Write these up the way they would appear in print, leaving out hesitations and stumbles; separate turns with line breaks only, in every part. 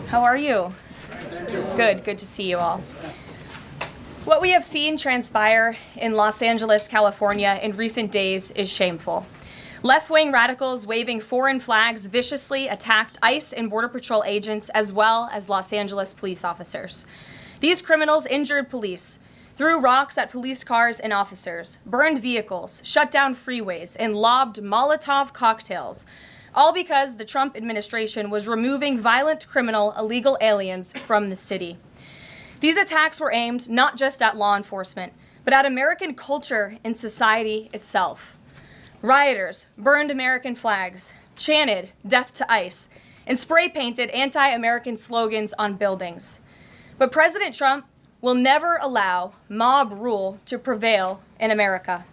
How are you? Good to see you all. What we have seen transpire in Los Angeles, California in recent days is shameful. Left-wing radicals waving foreign flags viciously attacked ICE and Border Patrol agents as well as Los Angeles police officers. These criminals injured police, threw rocks at police cars and officers, burned vehicles, shut down freeways, and lobbed Molotov cocktails, all because the Trump administration was removing violent criminal illegal aliens from the city. These attacks were aimed not just at law enforcement, but at American culture and society itself. Rioters burned American flags, chanted "Death to ICE," and spray-painted anti-American slogans on buildings. But President Trump will never allow mob rule to prevail in America.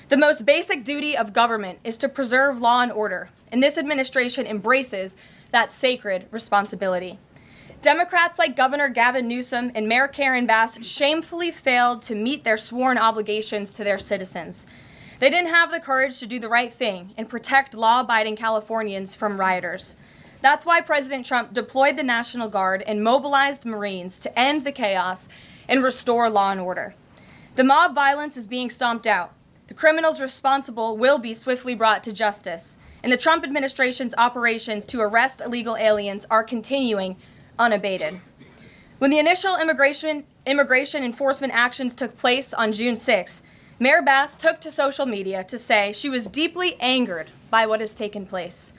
The most basic duty of government is to preserve law and order, and this administration embraces that sacred responsibility. Democrats like Governor Gavin Newsom and Mayor Karen Bass shamefully failed to meet their sworn obligations to their citizens. They didn't have the courage to do the right thing and protect law-abiding Californians from rioters. That's why President Trump deployed the National Guard and mobilized Marines to end the chaos and restore law and order. The mob violence is being stomped out. The criminals responsible will be swiftly brought to justice, and the Trump administration's operations to arrest illegal aliens are continuing unabated. When the initial immigration enforcement actions took place on June 6th, Mayor Bass took to social media to say she was deeply angered by what has taken place.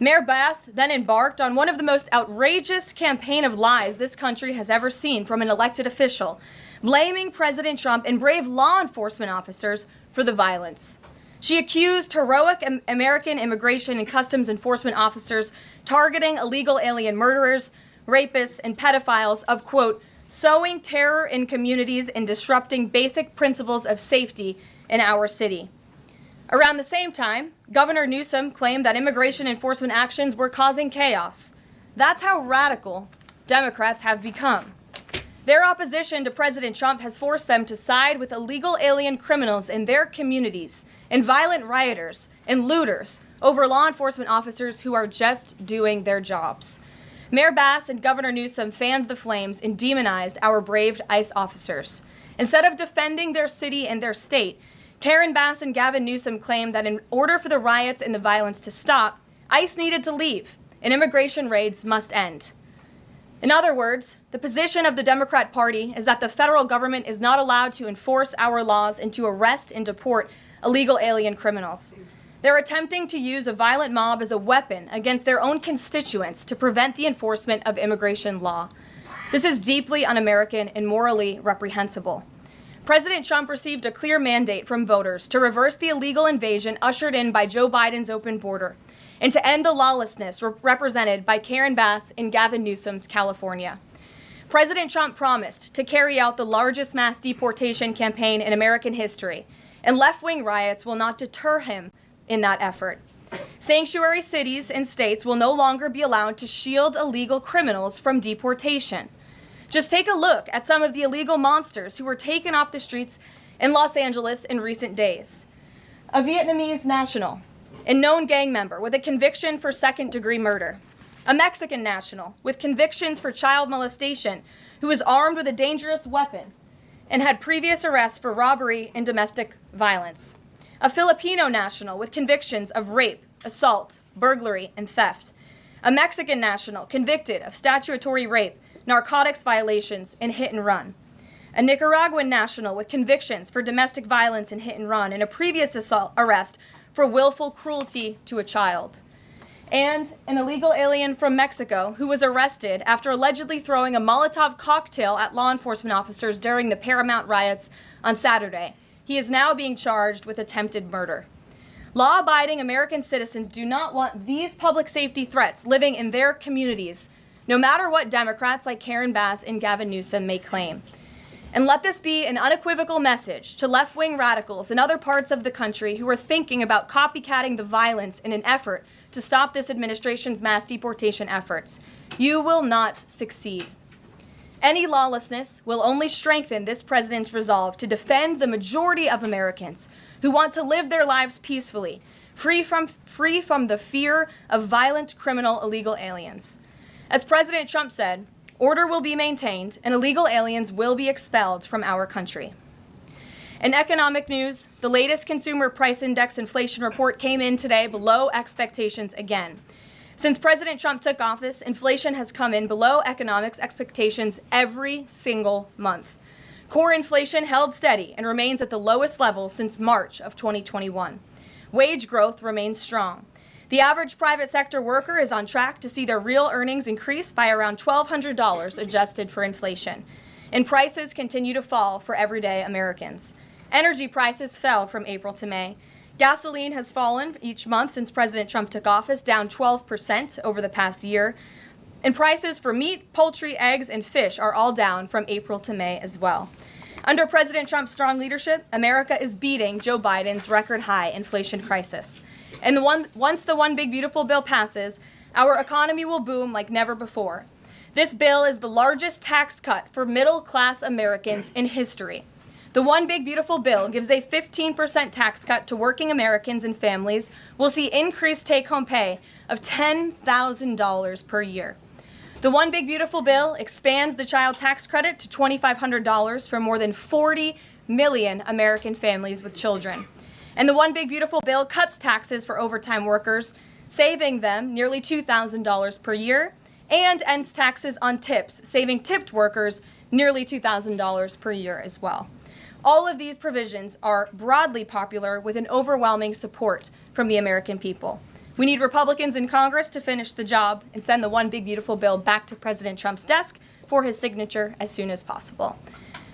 Mayor Bass then embarked on one of the most outrageous campaign of lies this country has ever seen from an elected official, blaming President Trump and brave law enforcement officers for the violence. She accused heroic American immigration and customs enforcement officers targeting illegal alien murderers, rapists, and pedophiles of, quote, sowing terror in communities and disrupting basic principles of safety in our city. Around the same time, Governor Newsom claimed that immigration enforcement actions were causing chaos. That's how radical Democrats have become. Their opposition to President Trump has forced them to side with illegal alien criminals in their communities and violent rioters and looters over law enforcement officers who are just doing their jobs. Mayor Bass and Governor Newsom fanned the flames and demonized our brave ICE officers. Instead of defending their city and their state, Karen Bass and Gavin Newsom claimed that in order for the riots and the violence to stop, ICE needed to leave and immigration raids must end. In other words, the position of the Democrat Party is that the federal government is not allowed to enforce our laws and to arrest and deport illegal alien criminals. They're attempting to use a violent mob as a weapon against their own constituents to prevent the enforcement of immigration law. This is deeply un-American and morally reprehensible. President Trump received a clear mandate from voters to reverse the illegal invasion ushered in by Joe Biden's open border and to end the lawlessness represented by Karen Bass and Gavin Newsom's California. President Trump promised to carry out the largest mass deportation campaign in American history, and left-wing riots will not deter him in that effort. Sanctuary cities and states will no longer be allowed to shield illegal criminals from deportation. Just take a look at some of the illegal monsters who were taken off the streets in Los Angeles in recent days. A Vietnamese national, a known gang member with a conviction for second-degree murder. A Mexican national with convictions for child molestation who was armed with a dangerous weapon and had previous arrests for robbery and domestic violence. A Filipino national with convictions of rape, assault, burglary, and theft. A Mexican national convicted of statutory rape, narcotics violations, and hit and run. A Nicaraguan national with convictions for domestic violence and hit and run, and a previous arrest for willful cruelty to a child. And an illegal alien from Mexico who was arrested after allegedly throwing a Molotov cocktail at law enforcement officers during the Paramount riots on Saturday. He is now being charged with attempted murder. Law-abiding American citizens do not want these public safety threats living in their communities, no matter what Democrats like Karen Bass and Gavin Newsom may claim. And let this be an unequivocal message to left-wing radicals in other parts of the country who are thinking about copycatting the violence in an effort to stop this administration's mass deportation efforts. You will not succeed. Any lawlessness will only strengthen this president's resolve to defend the majority of Americans who want to live their lives peacefully, free from the fear of violent criminal illegal aliens. As President Trump said, order will be maintained and illegal aliens will be expelled from our country. In economic news, the latest Consumer Price Index inflation report came in today below expectations again. Since President Trump took office, inflation has come in below economics expectations every single month. Core inflation held steady and remains at the lowest level since March of 2021. Wage growth remains strong. The average private sector worker is on track to see their real earnings increase by around $1,200 adjusted for inflation. And prices continue to fall for everyday Americans. Energy prices fell from April to May. Gasoline has fallen each month since President Trump took office, down 12% over the past year. And prices for meat, poultry, eggs, and fish are all down from April to May as well. Under President Trump's strong leadership, America is beating Joe Biden's record-high inflation crisis. And once the One Big Beautiful bill passes, our economy will boom like never before. This bill is the largest tax cut for middle-class Americans in history. The One Big Beautiful bill gives a 15% tax cut to working Americans and families will see increased take-home pay of $10,000 per year. The One Big Beautiful bill expands the child tax credit to $2,500 for more than 40 million American families with children. And the One Big Beautiful bill cuts taxes for overtime workers, saving them nearly $2,000 per year, and ends taxes on tips, saving tipped workers nearly $2,000 per year as well. All of these provisions are broadly popular with an overwhelming support from the American people. We need Republicans in Congress to finish the job and send the One Big Beautiful bill back to President Trump's desk for his signature as soon as possible.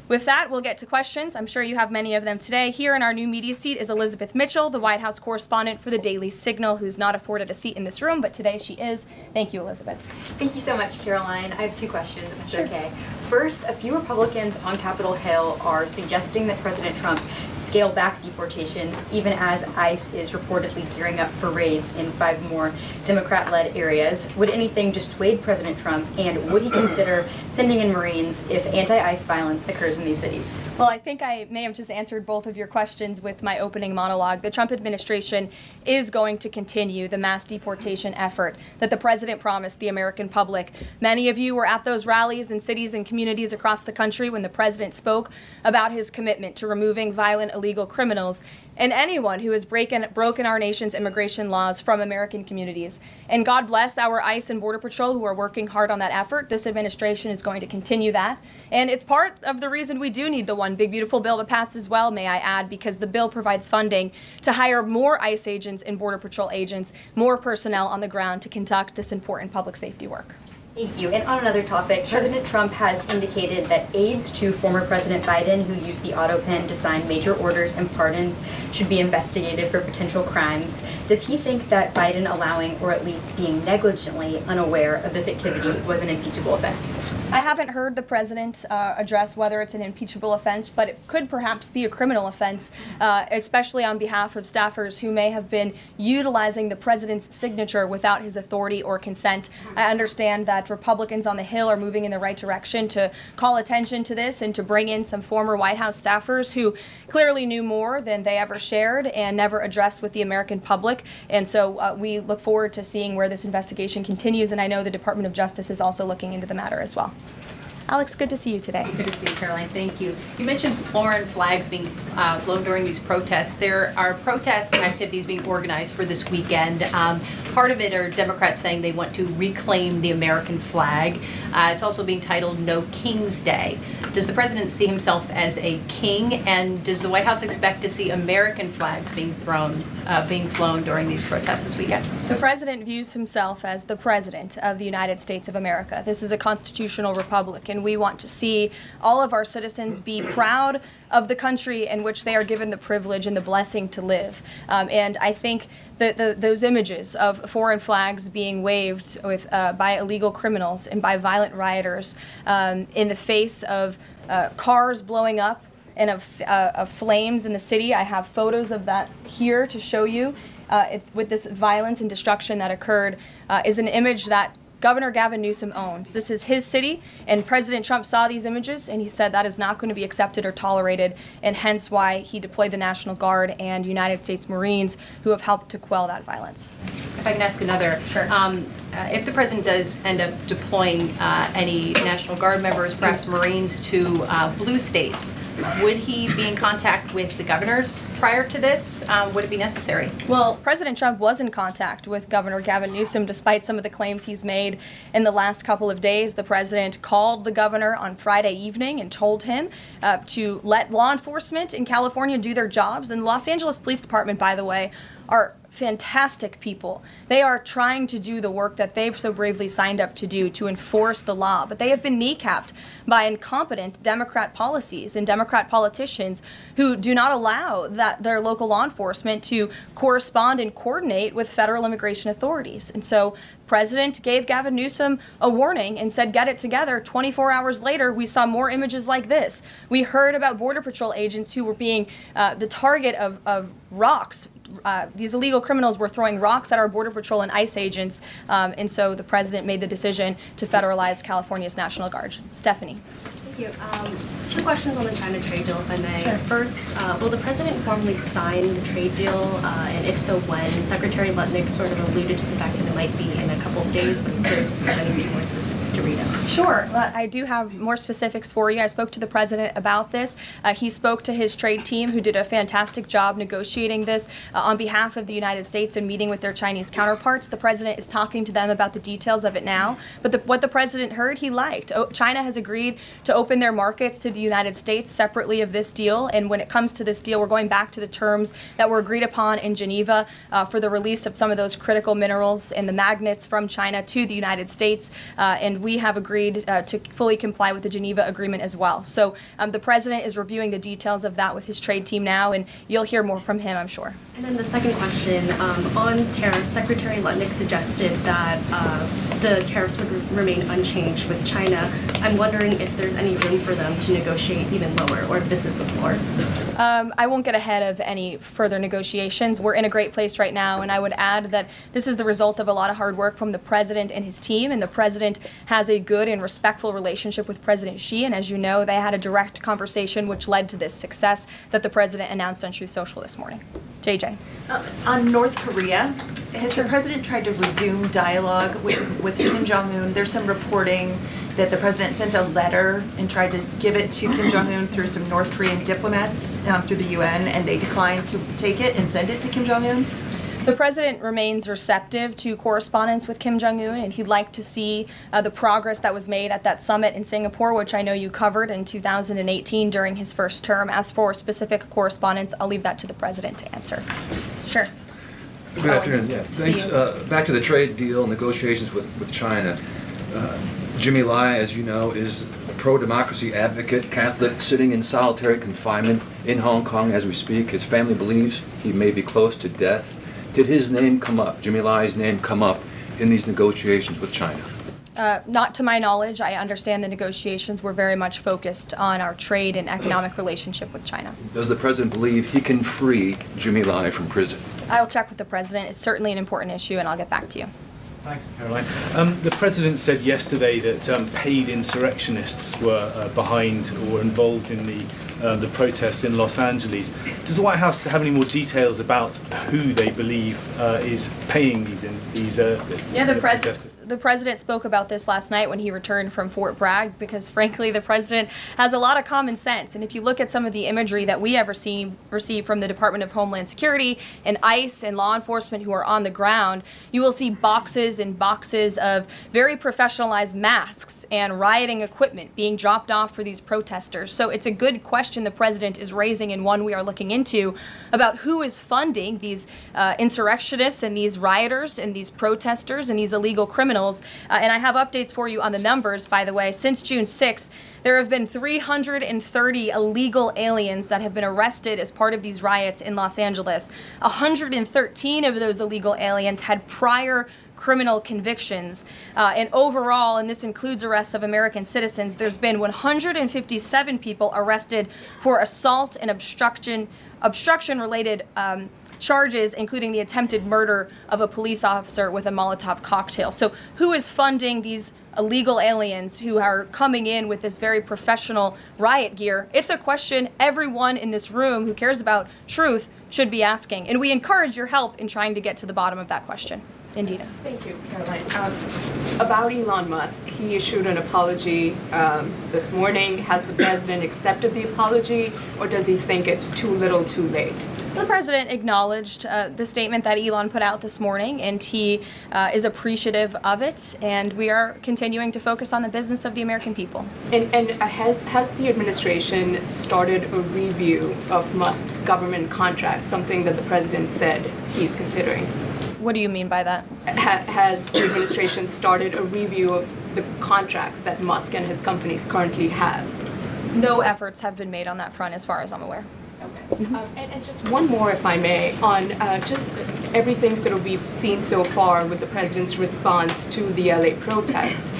With that, we'll get to questions. I'm sure you have many of them today. Here in our new media seat is Elizabeth Mitchell, the White House correspondent for the Daily Signal, who's not afforded a seat in this room, but today she is. Thank you, Elizabeth.
Thank you so much, Caroline. I have two questions, if that's okay. First, a few Republicans on Capitol Hill are suggesting that President Trump scale back deportations, even as ICE is reportedly gearing up for raids in 5 more Democrat-led areas. Would anything dissuade President Trump, and would he consider sending in Marines if anti-ICE violence occurs in these cities?
Well, I think I may have just answered both of your questions with my opening monologue. The Trump administration is going to continue the mass deportation effort that the president promised the American public. Many of you were at those rallies in cities and communities across the country when the president spoke about his commitment to removing violent illegal criminals and anyone who has broken our nation's immigration laws from American communities. And God bless our ICE and Border Patrol who are working hard on that effort. This administration is going to continue that. And it's part of the reason we do need the One Big Beautiful bill to pass as well, may I add, because the bill provides funding to hire more ICE agents and Border Patrol agents, more personnel on the ground to conduct this important public safety work.
Thank you. And on another topic, President Trump has indicated that aides to former President Biden who used the auto pen to sign major orders and pardons should be investigated for potential crimes. Does he think that Biden allowing, or at least being negligently unaware of this activity, was an impeachable offense?
I haven't heard the president address whether it's an impeachable offense, but it could perhaps be a criminal offense, especially on behalf of staffers who may have been utilizing the president's signature without his authority or consent. I understand that Republicans on the Hill are moving in the right direction to call attention to this and to bring in some former White House staffers who clearly knew more than they ever shared and never addressed with the American public. And so we look forward to seeing where this investigation continues, and I know the Department of Justice is also looking into the matter as well. Alex, good to see you today.
Good to see you, Caroline. Thank you. You mentioned foreign flags being blown during these protests. There are protest activities being organized for this weekend. Part of it are Democrats saying they want to reclaim the American flag. It's also being titled No King's Day. Does the president see himself as a king, and does the White House expect to see American flags being flown during these protests this weekend?
The president views himself as the president of the United States of America. This is a constitutional republic, and we want to see all of our citizens be proud of the country in which they are given the privilege and the blessing to live. And I think that those images of foreign flags being waved with, by illegal criminals and by violent rioters in the face of cars blowing up and of flames in the city. I have photos of that here to show you. With this violence and destruction that occurred is an image that Governor Gavin Newsom owns. This is his city, and President Trump saw these images and he said that is not going to be accepted or tolerated, and hence why he deployed the National Guard and United States Marines who have helped to quell that violence.
If I can ask another.
Sure.
if the president does end up deploying any National Guard members, perhaps Marines, to blue states, would he be in contact with the governors prior to this? Would it be necessary?
Well, President Trump was in contact with Governor Gavin Newsom, despite some of the claims he's made in the last couple of days. The president called the governor on Friday evening and told him to let law enforcement in California do their jobs. And the Los Angeles Police Department, by the way, are fantastic people. They are trying to do the work that they've so bravely signed up to do to enforce the law, but they have been kneecapped by incompetent Democrat policies and Democrat politicians who do not allow their local law enforcement to correspond and coordinate with federal immigration authorities. And so President gave Gavin Newsom a warning and said, get it together. 24 hours later, we saw more images like this. We heard about Border Patrol agents who were being the target of rocks. These illegal criminals were throwing rocks at our Border Patrol and ICE agents, and so the president made the decision to federalize California's National Guard. Stephanie.
Thank you. Two questions on the China trade deal, if I may.
Sure.
First, will the president formally sign the trade deal, and if so, when? Secretary Lutnick sort of alluded to the fact that it might be in a couple of days, but I'm curious if there's anything more specific to read out.
Sure. I do have more specifics for you. I spoke to the president about this. He spoke to his trade team, who did a fantastic job negotiating this on behalf of the United States and meeting with their Chinese counterparts. The president is talking to them about the details of it now. But what the president heard, he liked. China has agreed to open their markets to the United States separately of this deal. And when it comes to this deal, we're going back to the terms that were agreed upon in Geneva for the release of some of those critical minerals and the magnets from China to the United States. And we have agreed to fully comply with the Geneva Agreement as well. So the president is reviewing the details of that with his trade team now, and you'll hear more from him, I'm sure.
And then the second question, on tariffs, Secretary Lutnick suggested that the tariffs would remain unchanged with China. I'm wondering if there's any room for them to negotiate even lower, or if this is the floor.
I won't get ahead of any further negotiations. We're in a great place right now, and I would add that this is the result of a lot of hard work from the president and his team, and the president has a good and respectful relationship with President Xi, and as you know, they had a direct conversation which led to this success that the president announced on Truth Social this morning. JJ.
On North Korea, has the president tried to resume dialogue with Kim Jong-un? There's some reporting that the president sent a letter and tried to give it to Kim Jong-un through some North Korean diplomats through the UN, and they declined to take it and send it to Kim Jong-un?
The president remains receptive to correspondence with Kim Jong-un, and he'd like to see the progress that was made at that summit in Singapore, which I know you covered in 2018 during his first term. As for specific correspondence, I'll leave that to the president to answer. Sure.
Good afternoon. Yeah, thanks. Back to the trade deal negotiations with China. Jimmy Lai, as you know, is a pro-democracy advocate, Catholic, sitting in solitary confinement in Hong Kong as we speak. His family believes he may be close to death. Did his name come up, Jimmy Lai's name come up in these negotiations with China?
Not to my knowledge. I understand the negotiations were very much focused on our trade and economic relationship with China.
Does the president believe he can free Jimmy Lai from prison?
I'll check with the president. It's certainly an important issue, and I'll get back to you.
Thanks, Caroline. The president said yesterday that paid insurrectionists were behind or were involved in the protests in Los Angeles. Does the White House have any more details about who they believe is paying these protesters?
The president spoke about this last night when he returned from Fort Bragg, because frankly the president has a lot of common sense, and if you look at some of the imagery that we have received from the Department of Homeland Security and ICE and law enforcement who are on the ground, you will see boxes and boxes of very professionalized masks and rioting equipment being dropped off for these protesters. So it's a good question the president is raising, and one we are looking into, about who is funding these insurrectionists and these rioters and these protesters and these illegal criminals. And I have updates for you on the numbers, by the way. Since June 6th, there have been 330 illegal aliens that have been arrested as part of these riots in Los Angeles. 113 of those illegal aliens had prior criminal convictions. And overall, and this includes arrests of American citizens, there's been 157 people arrested for assault and obstruction-related charges, including the attempted murder of a police officer with a Molotov cocktail. So who is funding these illegal aliens who are coming in with this very professional riot gear? It's a question everyone in this room who cares about truth should be asking. And we encourage your help in trying to get to the bottom of that question. Indina.
Thank you, Caroline. About Elon Musk, he issued an apology this morning. Has the president accepted the apology, or does he think it's too little too late?
The president acknowledged the statement that Elon put out this morning, and he is appreciative of it, and we are continuing to focus on the business of the American people.
And has the administration started a review of Musk's government contracts, something that the president said he's considering?
What do you mean by that?
Has the administration started a review of the contracts that Musk and his companies currently have?
No efforts have been made on that front as far as I'm aware.
Okay. And just one more, if I may, on just everything sort of we've seen so far with the president's response to the LA protests.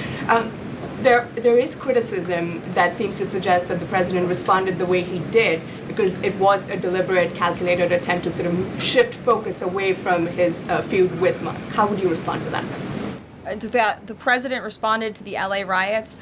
There is criticism that seems to suggest that the president responded the way he did because it was a deliberate, calculated attempt to sort of shift focus away from his feud with Musk. How would you respond to that?
That the president responded to the LA riots,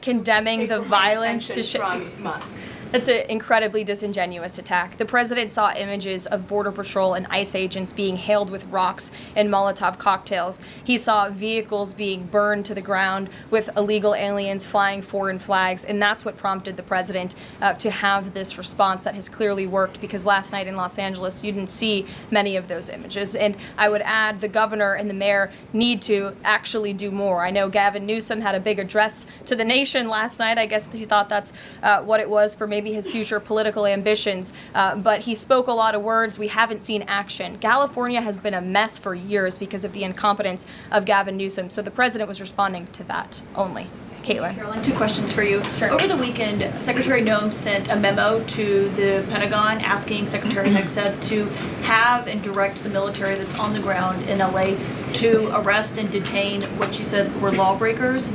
condemning the violence to
from Musk.
That's an incredibly disingenuous attack. The president saw images of Border Patrol and ICE agents being hailed with rocks and Molotov cocktails. He saw vehicles being burned to the ground with illegal aliens flying foreign flags, and that's what prompted the president to have this response that has clearly worked, because last night in Los Angeles, you didn't see many of those images. And I would add the governor and the mayor need to actually do more. I know Gavin Newsom had a big address to the nation last night. I guess he thought that's what it was for maybe his future political ambitions, but he spoke a lot of words. We haven't seen action. California has been a mess for years because of the incompetence of Gavin Newsom, so the president was responding to that only. Caitlin.
Caroline, two questions for you.
Sure.
Over the weekend, Secretary Noem sent a memo to the Pentagon asking Secretary Hegseth to have and direct the military that's on the ground in LA to arrest and detain what she said were lawbreakers.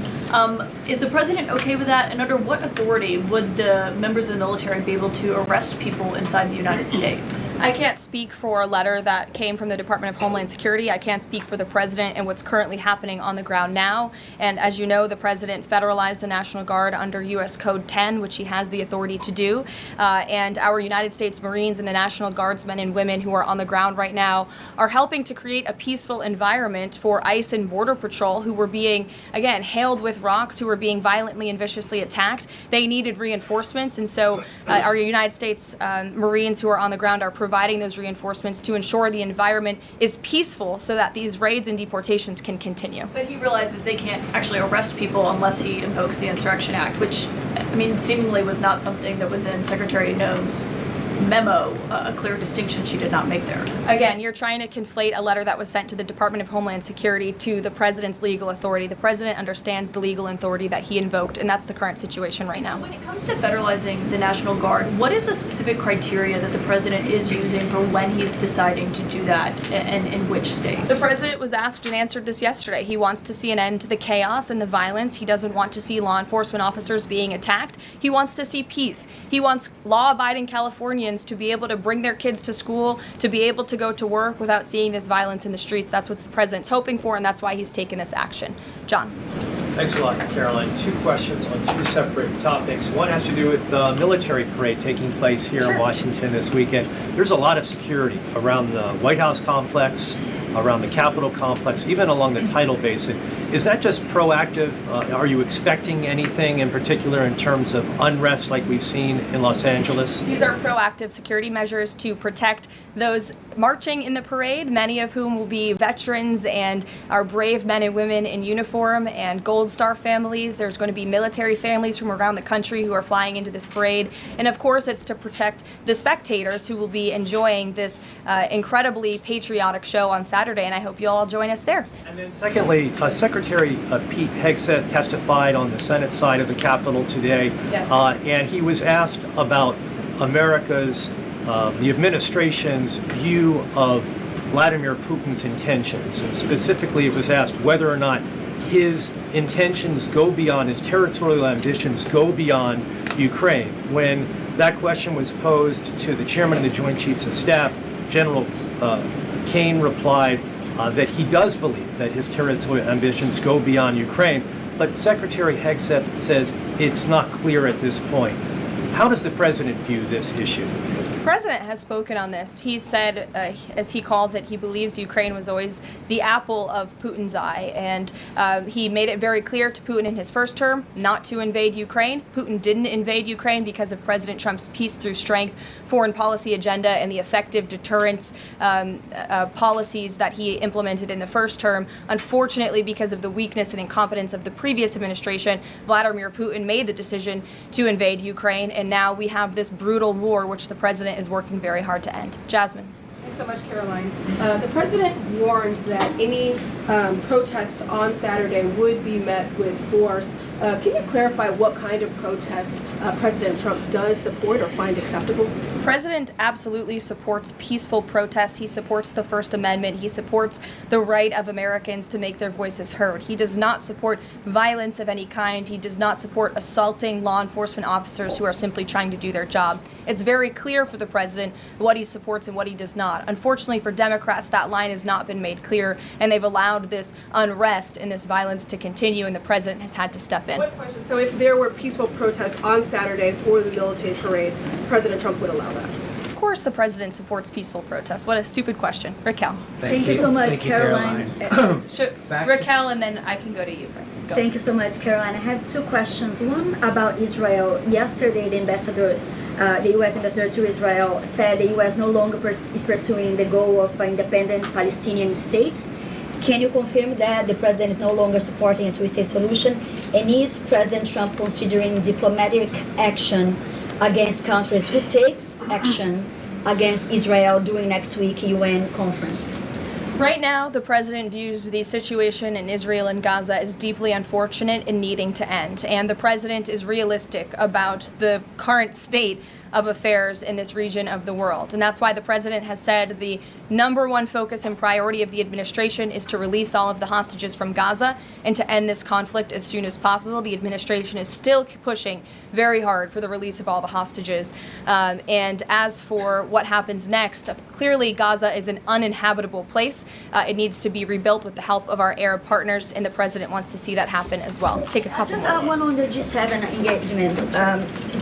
Is the president okay with that? And under what authority would the members of the military be able to arrest people inside the United States?
I can't speak for a letter that came from the Department of Homeland Security. I can't speak for the president and what's currently happening on the ground now. And as you know, the president federalized the National Guard under U.S. Code 10, which he has the authority to do. And our United States Marines and the National Guardsmen and women who are on the ground right now are helping to create a peaceful environment for ICE and Border Patrol, who were being, again, hailed with rocks, who were being violently and viciously attacked. They needed reinforcements, and so our United States Marines who are on the ground are providing those reinforcements to ensure the environment is peaceful so that these raids and deportations can continue.
But he realizes they can't actually arrest people unless he invokes the Insurrection Act, which, I mean, seemingly was not something that was in Secretary Noem's memo, a clear distinction she did not make there.
Again, you're trying to conflate a letter that was sent to the Department of Homeland Security to the president's legal authority. The president understands the legal authority that he invoked, and that's the current situation right now.
When it comes to federalizing the National Guard, what is the specific criteria that the president is using for when he's deciding to do that, and in which states?
The president was asked and answered this yesterday. He wants to see an end to the chaos and the violence. He doesn't want to see law enforcement officers being attacked. He wants to see peace. He wants law-abiding Californians to be able to bring their kids to school, to be able to go to work without seeing this violence in the streets. That's what the president's hoping for, and that's why he's taken this action. John.
Thanks a lot, Caroline. Two questions on two separate topics. One has to do with the military parade taking place here in Washington this weekend. There's a lot of security around the White House complex, around the Capitol complex, even along the tidal basin. Is that just proactive? Are you expecting anything in particular in terms of unrest like we've seen in Los Angeles?
These are proactive security measures to protect those marching in the parade, many of whom will be veterans and our brave men and women in uniform and Gold Star families. There's going to be military families from around the country who are flying into this parade. And of course, it's to protect the spectators who will be enjoying this incredibly patriotic show on Saturday, and I hope you all join us there.
And then secondly, Secretary Pete Hegseth testified on the Senate side of the Capitol today,
Yes.
And he was asked about America's, the administration's view of Vladimir Putin's intentions. And specifically, it was asked whether or not his intentions go beyond, his territorial ambitions go beyond Ukraine. When that question was posed to the chairman of the Joint Chiefs of Staff, General Kane replied that he does believe that his territorial ambitions go beyond Ukraine, but Secretary Hegseth says it's not clear at this point. How does the president view this issue?
president has spoken on this. He said, as he calls it, he believes Ukraine was always the apple of Putin's eye. And he made it very clear to Putin in his first term not to invade Ukraine. Putin didn't invade Ukraine because of President Trump's peace through strength foreign policy agenda and the effective deterrence policies that he implemented in the first term. Unfortunately, because of the weakness and incompetence of the previous administration, Vladimir Putin made the decision to invade Ukraine, and now we have this brutal war which the president is working very hard to end. Jasmine.
Thanks so much, Caroline. The president warned that any protests on Saturday would be met with force. Can you clarify what kind of protest President Trump does support or find acceptable?
The president absolutely supports peaceful protests. He supports the First Amendment. He supports the right of Americans to make their voices heard. He does not support violence of any kind. He does not support assaulting law enforcement officers who are simply trying to do their job. It's very clear for the president what he supports and what he does not. Unfortunately for Democrats, that line has not been made clear, and they've allowed this unrest and this violence to continue, and the president has had to step in.
One question. So if there were peaceful protests on Saturday for the military parade, President Trump would allow that?
Of course the president supports peaceful protests. What a stupid question. Raquel.
Thank you so much,
Thank you,
Caroline.
Raquel, and then I can go to you, Francis. Go.
Thank you so much, Caroline. I have two questions. One about Israel. Yesterday, the U.S. ambassador to Israel said the U.S. no longer is pursuing the goal of an independent Palestinian state. Can you confirm that the president is no longer supporting a two-state solution? And is President Trump considering diplomatic action against countries who takes action against Israel during next week UN conference?
Right now, the president views the situation in Israel and Gaza as deeply unfortunate and needing to end. And the president is realistic about the current state of affairs in this region of the world. And that's why the president has said the number one focus and priority of the administration is to release all of the hostages from Gaza and to end this conflict as soon as possible. The administration is still pushing very hard for the release of all the hostages. And as for what happens next, clearly Gaza is an uninhabitable place. It needs to be rebuilt with the help of our Arab partners, and the president wants to see that happen as well. Take a couple
Just one on the G7 engagement.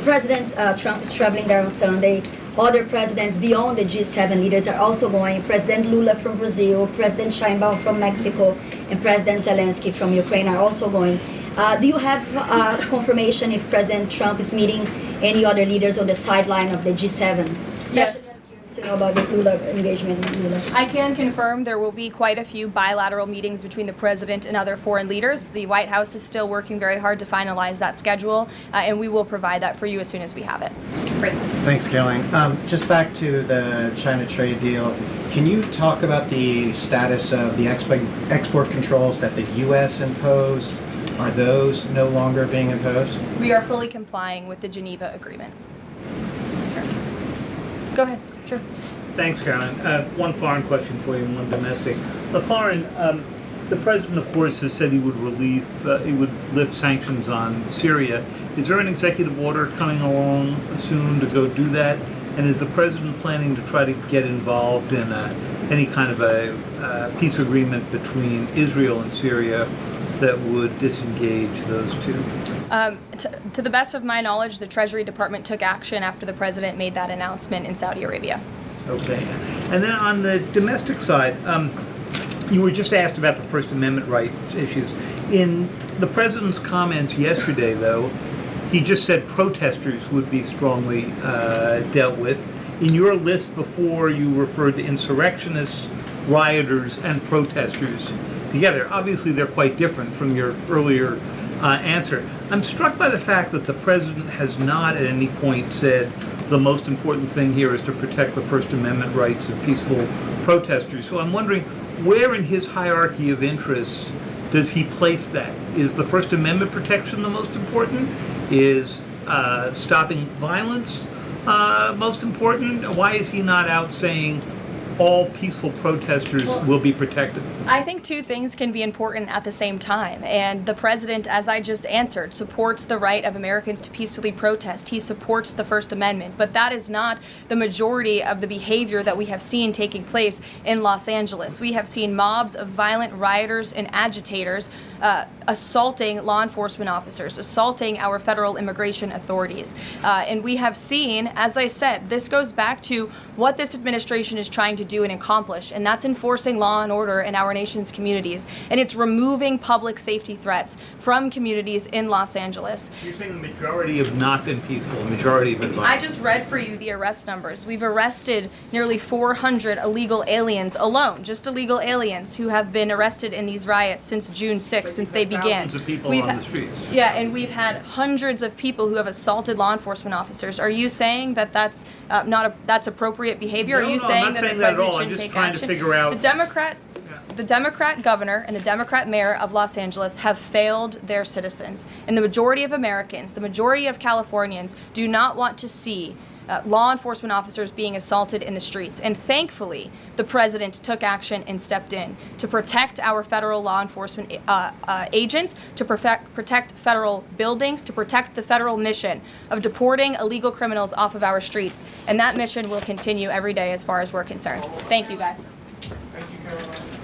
President Trump is traveling there on Sunday. Other presidents beyond the G7 leaders are also going. President Lula from Brazil, President Sheinbaum from Mexico, and President Zelensky from Ukraine are also going. Do you have confirmation if President Trump is meeting any other leaders on the sideline of the G7?
Yes.
To know about the Lula engagement.
I can confirm there will be quite a few bilateral meetings between the president and other foreign leaders. The White House is still working very hard to finalize that schedule, and we will provide that for you as soon as we have it.
Great.
Thanks, Caroline. Just back to the China trade deal, can you talk about the status of the export controls that the U.S. imposed? Are those no longer being imposed?
We are fully complying with the Geneva Agreement. Go ahead. Sure.
Thanks, Caroline. One foreign question for you and one domestic. The foreign, the president, of course, has said he would lift sanctions on Syria. Is there an executive order coming along soon to go do that? And is the president planning to try to get involved in any kind of a peace agreement between Israel and Syria that would disengage those two?
To the best of my knowledge, the Treasury Department took action after the president made that announcement in Saudi Arabia.
Okay. And then on the domestic side, you were just asked about the First Amendment rights issues. In the president's comments yesterday, though, he just said protesters would be strongly dealt with. In your list before, you referred to insurrectionists, rioters, and protesters together. Obviously, they're quite different from your earlier answer. I'm struck by the fact that the president has not at any point said the most important thing here is to protect the First Amendment rights of peaceful protesters. So I'm wondering, where in his hierarchy of interests does he place that? Is the First Amendment protection the most important? Is stopping violence most important? Why is he not out saying all peaceful protesters will be protected?
I think two things can be important at the same time. And the president, as I just answered, supports the right of Americans to peacefully protest. He supports the First Amendment. But that is not the majority of the behavior that we have seen taking place in Los Angeles. We have seen mobs of violent rioters and agitators assaulting law enforcement officers, assaulting our federal immigration authorities. And we have seen, as I said, this goes back to what this administration is trying to do and accomplish, and that's enforcing law and order in our nation's communities. And it's removing public safety threats from communities in Los Angeles.
You're saying the majority have not been peaceful, the majority have been violent.
I just read for you the arrest numbers. We've arrested nearly 400 illegal aliens alone, just illegal aliens who have been arrested in these riots since June 6th, since they began.
Thousands of people on the streets.
Yeah, and we've had hundreds of people who have assaulted law enforcement officers. Are you saying that that's that's appropriate behavior?
No,
Are you
no, I'm
saying
not
that
saying
the
that at
president
all. I'm
shouldn't
just
take
trying to
action?
figure out-
The Democrat governor and the Democrat mayor of Los Angeles have failed their citizens. And the majority of Americans, the majority of Californians do not want to see law enforcement officers being assaulted in the streets. And thankfully, the president took action and stepped in to protect our federal law enforcement agents, to protect federal buildings, to protect the federal mission of deporting illegal criminals off of our streets. And that mission will continue every day as far as we're concerned. Thank you, guys.
Thank you, Caroline.